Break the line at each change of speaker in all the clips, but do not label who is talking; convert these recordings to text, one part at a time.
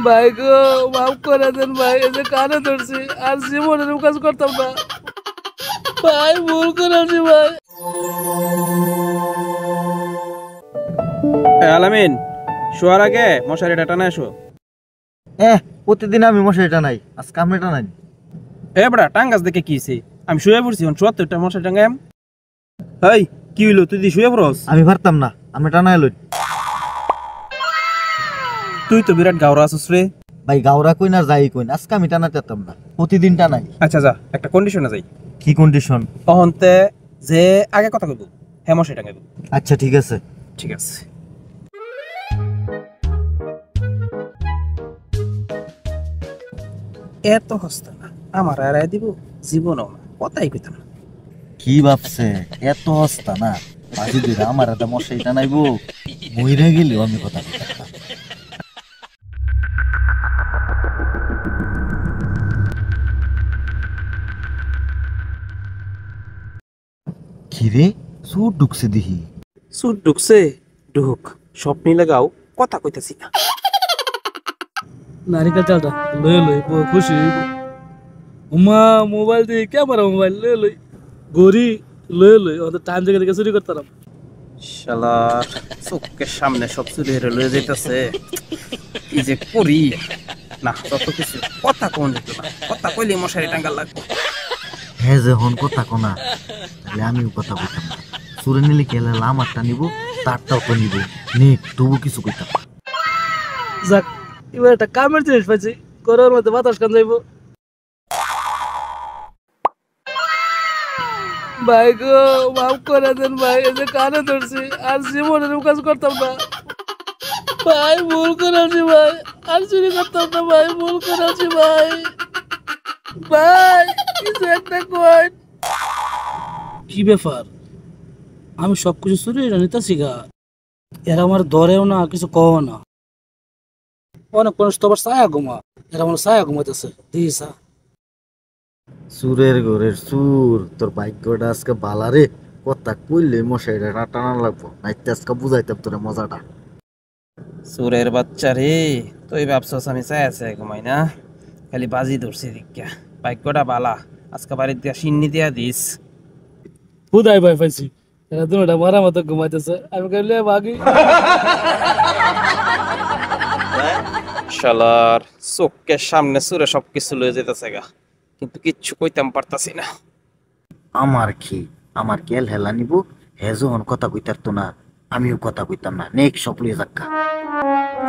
ভাই গো মাফ করে দেন ভাই, এই যে কানে ধরছি আর জীবনের কাজ করতাম না ভাই, ভুল করেছি ভাই।
আলামিন, শোয়ার আগে মশারিটা টানা এসো।
প্রতিদিন আমি মশারি টানাই, আজকে আমি টানাই।
বড়া টাঙ্গাস দেখে কিছে, আমি শুয়ে পড়ছি, ৭৪টা মশারি টাঙ্গাম। এই কি হইলো, তুই দি শুয়ে পড়স?
আমি পারতাম না, আমি টানাই লই।
তুই তো বিরাট গাওরা আছিস রে
ভাই। গাওরা কই না যাই কই, আজকে আমি টানাতে পারতাম না, প্রতিদিন টানাই।
আচ্ছা যা, একটা কন্ডিশনে যাই।
কি কন্ডিশন?
অহন্তে যে আগে কথা কইব হ্যাঁ মশারি টাঙ্গাইব।
আচ্ছা ঠিক আছে।
ঠিক আছে। এত হস্তা না আমার আর দিব জীবনও না, কথাই কইতাম না।
কি ভাবছে এত হস্তা না? বাজি দিরা আমার একটা মশারি টানাইবো, মইরা গেলেও আমি কথা কইতাম না। কিরে সুর ঢুকছে দেখি।
সুর ঢুকছে ঢুক, স্বপ্নি লাগাও, কথা কইতাছি না।
নারিকেল চালটা লই লই খুশি হইব। উমা মোবাইল দিয়ে ক্যামেরা মোবাইল লই লই, গড়ি লই লই, ওদের টাইম দেখে দেখে চুরি করতাম।
শালার চোখের সামনে সব চুরি হেরে লয়ে যাইতাছে, কি যে করি না। তত কিছু কথা কোন যেত না, কথা কইলে মশারি টাঙ্গাল লাগবে।
হ্যাঁ যখন কথা কোনা, তাহলে আমিও কথা বলতাম না। সুরে নিলে খেলে আমারটা নিব, তারটাও তো নিব, নিক তবু কিছু কইতাম না।
যাক, এবার একটা কামের জিনিস পাইছি, করার মধ্যে বাতাস কান যাইব। ভাই গো মাফ করে দেন ভাই, এই যে কানে ধরছি আর জীবনের কাজ করতাম না ভাই, ভুল করেছি ভাই, আর চুরি করতাম না ভাই, ভুল করেছি ভাই। ভাই কিছু একটা কই। কি ব্যাপার, আমি সবকিছু চুরি নিতেছি গা, এরা আমার ধরেও না, কিছু কও না। অনেক মানুষ তো আবার ছায়া ঘুমা, এরা আমার ছায়া ঘুমাইতেছে দিসা।
সুরের ঘরের সুর, তোর ভাগ্যটা আজকে বালারে। কথা কইলে মশাইটা টানা লাগবো, নাইতে আজকে বুঝাইতাম তোর মজাটা।
সুরের বাচ্চা রে, তুই ভাবছস আমি চাই ঘুমাই না, খালি বাজি ধরছি দীক্ষা। ভাগ্যটা বালা, আজকে বাড়ির দিয়া সিন্নি দিয়া দিস।
হুদাই ভাই পাইছি, এরা দুটা মারা মতো ঘুমাইতেছে, আমি কইলে ভাগি।
শালার চোখের সামনে সুরে সবকিছু লয়ে যেতেছে গা, কিন্তু কিচ্ছু কইতাম পারতাছি না।
আমার কেল হেলা নিব, হে যখন কথা কইতার তো না, আমিও কথা কইতাম না। নেক সপলি যাক্কা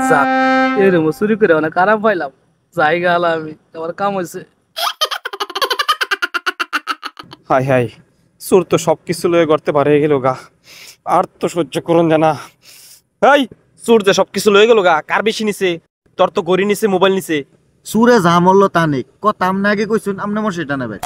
যাক, এরম চুরি করে অনেক খারাপ পাইলাম, জায়গা হলা আমি, আমার কাম হয়েছে।
হাই হাই, সুর তো সবকিছু লয়ে করতে পারে গেল গা, আর তো সহ্য করুন জানা। এই সুর যে সবকিছু লয়ে গেল গা, কার বেশি নিছে? তোর তো গড়ি নিছে, মোবাইল নিছে।
সুরে যা মরল তা নেই, কথা আমনে আগে কইছুন, আমনে মশাইটা নেবে।